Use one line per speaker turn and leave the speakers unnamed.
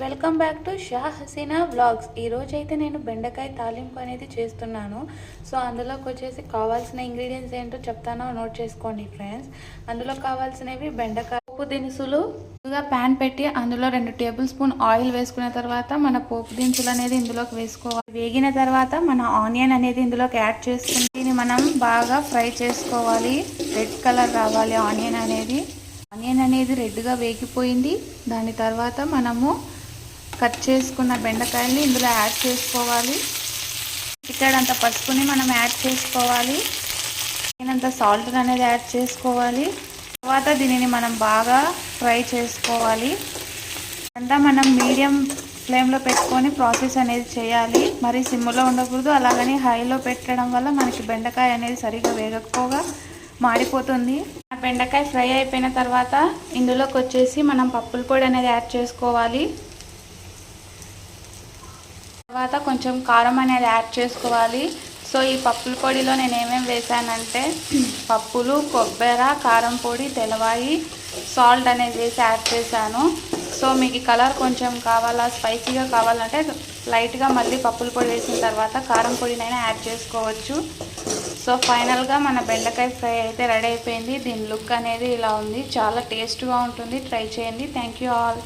Welcome back to Shah Hasina vlogs. ఈరోజు అయితే నేను బెండకాయ తాలింపు అనేది చేస్తున్నాను. సో అందులోకి వచ్చేసి కావాల్సిన ఇంగ్రీడియంట్స్ ఏంటో చెప్తాను, నోట్ చేసుకోండి ఫ్రెండ్స్. అందులో కావాల్సినవి బెండకాయ, పోపు దినుసులు, ముందుగా ప్యాన్ పెట్టి అందులో 2 టేబుల్ స్పూన్ ఆయిల్ వేసుకున్న తర్వాత మన పోపు దినుసులు అనేది ఇందులోకి వేసుకోవాలి. వేగిన తర్వాత మన ఆనియన్ అనేది ఇందులోకి యాడ్ చేసుకుని దీన్ని మనం బాగా ఫ్రై చేసుకోవాలి. రెడ్ కలర్ రావాలి ఆనియన్ అనేది రెడ్గా వేగిపోయింది. దాని తర్వాత మనము కట్ చేసుకున్న బెండకాయల్ని ఇందులో యాడ్ చేసుకోవాలి. ఇక్కడంత పసుపుని మనం యాడ్ చేసుకోవాలి. తగినంత సాల్ట్ అనేది యాడ్ చేసుకోవాలి. తర్వాత దీనిని మనం బాగా ఫ్రై చేసుకోవాలి. అంతా మనం మీడియం ఫ్లేమ్లో పెట్టుకొని ప్రాసెస్ అనేది చేయాలి. మరి సిమ్లో ఉండకూడదు, అలాగని హైలో పెట్టడం వల్ల మనకి బెండకాయ అనేది సరిగా వేగకపోగా మాడిపోతుంది. బెండకాయ ఫ్రై అయిపోయిన తర్వాత ఇందులోకి వచ్చేసి మనం పప్పుల పొడి అనేది యాడ్ చేసుకోవాలి. తర్వాత కొంచెం కారం అనేది యాడ్ చేసుకోవాలి. సో ఈ పప్పుల పొడిలో నేను ఏమేమి వేసానంటే పప్పులు, కొబ్బరి, కారం పొడి, తెల్లవాయి, సాల్ట్ అనేది వేసి యాడ్ చేశాను. సో మీకు కలర్ కొంచెం కావాలా, స్పైసీగా కావాలంటే లైట్గా మళ్ళీ పప్పుల పొడి వేసిన తర్వాత కారం పొడినైనా యాడ్ చేసుకోవచ్చు. సో ఫైనల్గా మన బెండకాయ ఫ్రై అయితే రెడీ అయిపోయింది. దీని లుక్ అనేది ఇలా ఉంది. చాలా టేస్ట్గా ఉంటుంది. ట్రై చేయండి. Thank you all.